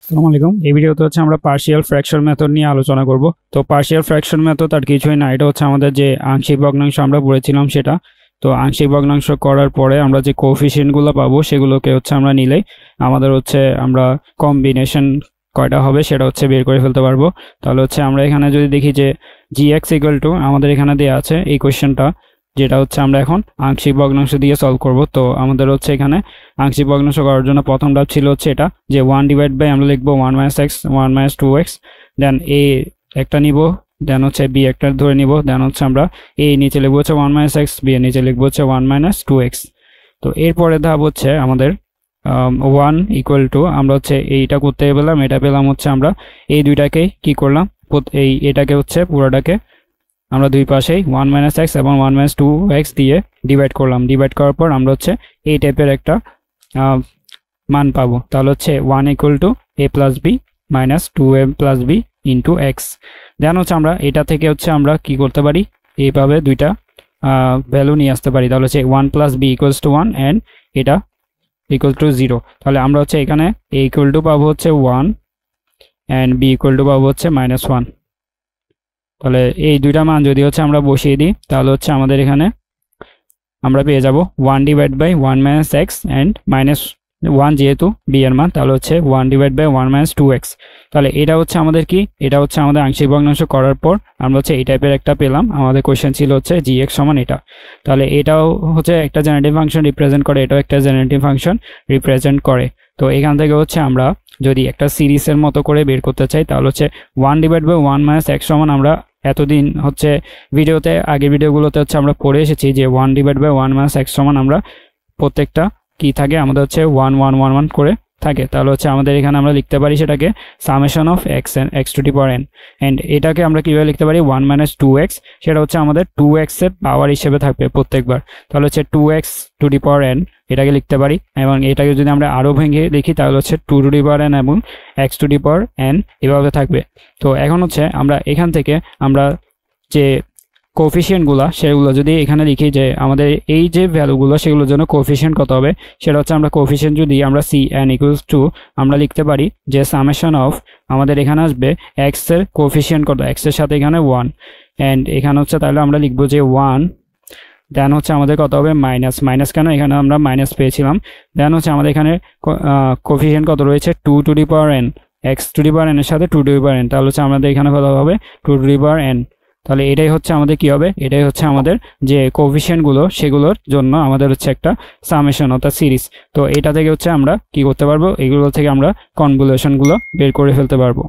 আসসালামু আলাইকুম। এই ভিডিওতে হচ্ছে আমরা পার্শিয়াল ফ্র্যাকশন মেথড নিয়ে আলোচনা করব। তো পার্শিয়াল ফ্র্যাকশন মেথড আর কিছুই না, এটা হচ্ছে আমাদের যে আংশিক ভগ্নাংশ আমরা পড়েছিলাম সেটা। তো আংশিক ভগ্নাংশ করার পরে আমরা যে কোএফিসিয়েন্টগুলো পাবো সেগুলোকে হচ্ছে আমরা নিলেই আমাদের হচ্ছে আমরা কম্বিনেশন কয়টা হবে সেটা হচ্ছে বের করে ফেলতে পারবো। তাহলে হচ্ছে আমরা এখানে যদি দেখি যে gx ইকুয়াল টু আমাদের এখানে দেওয়া আছে এই কোয়েশ্চেনটা, যেটা হচ্ছে আমরা এখন আংশিক ভগ্নাংশ দিয়ে সলভ করব। তো আমাদের হচ্ছে এখানে আংশিক ভগ্নাংশ করার জন্য প্রথম ধাপ ছিল হচ্ছে এটা যে 1 ডিভাইড বাই আমরা লিখবো 1 মাইনাস এক্স 1 মাইনাস 2x, দেন এ একটা নিব, দেন হচ্ছে বি একটা ধরে নিব, দেন হচ্ছে আমরা এ নিচে লিখবো হচ্ছে 1 মাইনাস এক্স, বি এর নিচে লিখবো হচ্ছে 1 মাইনাস 2x। তো এরপরে ধাপ হচ্ছে আমাদের 1 ইকুয়াল টু আমরা হচ্ছে এইটা করতে পেলাম, এটা পেলাম হচ্ছে আমরা এই দুইটাকে কি করলাম, এটাকে হচ্ছে পুরোটাকে আমরা দুই পাশেই 1 মাইনাস এক্স এবং 1 মাইনাস 2x দিয়ে ডিভাইড করলাম। ডিভাইড করার পর আমরা হচ্ছে এই টাইপের একটা মান পাবো। তাহলে হচ্ছে 1 equal to a plus B minus 2a plus B into x. Then হচ্ছে আমরা এটা থেকে হচ্ছে আমরা কি করতে পারি, এইভাবে দুইটা ভ্যালু নিয়ে আসতে পারি। তাহলে হচ্ছে 1 plus B equals to 1 and এটা ইকুয়াল টু 0। তাহলে আমরা হচ্ছে এখানে a ইকুয়াল টু পাবো হচ্ছে 1 অ্যান্ড বি ইকুয়াল টু পাবো হচ্ছে -1। তাহলে এই দুইটা মান যদি হচ্ছে আমরা বসিয়ে দিই তাহলে হচ্ছে আমাদের এখানে আমরা পেয়ে যাব 1 divide by 1 minus X and -1 যেহেতু বি এর মান, তাহলে হচ্ছে 1 ডিভাইড বাই 1 মাইনাস 2x। তাহলে এটা হচ্ছে আমাদের কি, এটা হচ্ছে আমাদের আংশিক ভগ্নাংশ করার পর আমরা হচ্ছে এই টাইপের একটা পেলাম। আমাদের কোয়েশ্চেন ছিল হচ্ছে gx সমান এটা। তাহলে এটাও হচ্ছে একটা জেনারেটিভ ফাংশন রিপ্রেজেন্ট করে, এটাও একটা জেনারেটিভ ফাংশন রিপ্রেজেন্ট করে। তো এখান থেকে হচ্ছে আমরা যদি একটা সিরিজের মতো করে বের করতে চাই তাহলে হচ্ছে 1 ডিভাইড বাই 1 মাইনাস এক্স সমান আমরা এতদিন হচ্ছে ভিডিওতে আগের ভিডিওগুলোতে হচ্ছে আমরা পড়ে এসেছি যে 1 ডিভাইড বাই 1 মাইনাস এক্স সমান আমরা প্রত্যেকটা কি থাকে আমাদের হচ্ছে 1 1 1 1 করে থাকে। তাহলে হচ্ছে আমাদের এখানে আমরা লিখতে পারি সেটাকে summation of x x to the power N, and এটাকে আমরা কীভাবে লিখতে পারি 1 মাইনাস 2x, সেটা হচ্ছে আমাদের 2x এর পাওয়ার হিসেবে থাকবে প্রত্যেকবার। তাহলে হচ্ছে 2x to the power N এটাকে লিখতে পারি, এবং এটাকে যদি আমরা আরও ভেঙে লিখি তাহলে হচ্ছে 2 টু দি পাওয়ার এন এবং x to the power N এভাবে থাকবে। তো এখন হচ্ছে আমরা এখান থেকে আমরা যে কোএফিসিয়েন্টগুলো সেগুলো যদি এখানে লিখি যে আমাদের এই যে ভ্যালুগুলো সেগুলোর জন্য কোএফিসিয়েন্ট কত হবে, সেটা হচ্ছে আমরা কোএফিসিয়েন্ট যদি আমরা সি এন ইকুয়ালস টু আমরা লিখতে পারি যে সামেশন অফ আমাদের এখানে আসবে এক্স এর কোএফিসিয়েন্ট কত, এক্স এর সাথে এখানে 1 অ্যান্ড এখানে হচ্ছে তাহলে আমরা লিখবো যে 1, দেন হচ্ছে আমাদের কত হবে মাইনাস কেন এখানে আমরা মাইনাস পেয়েছিলাম, দেন হচ্ছে আমাদের এখানে কোএফিসিয়েন্ট কত রয়েছে 2 to the power N, x to the power N এর সাথে 2 টু দি পাওয়ার এন, তাহলে হচ্ছে আমাদের এখানে কত হবে 2 টু দি পাওয়ার এন। তাহলে এটাই হচ্ছে আমাদের কি হবে, এটাই হচ্ছে আমাদের যে কোএফিসিয়েন্টগুলো সেগুলোর জন্য আমাদের হচ্ছে একটা সামেশন অর্থাৎ সিরিজ। তো এটা থেকে হচ্ছে আমরা কি করতে পারবো, এগুলো থেকে আমরা কনভলিউশনগুলো বের করে ফেলতে পারবো।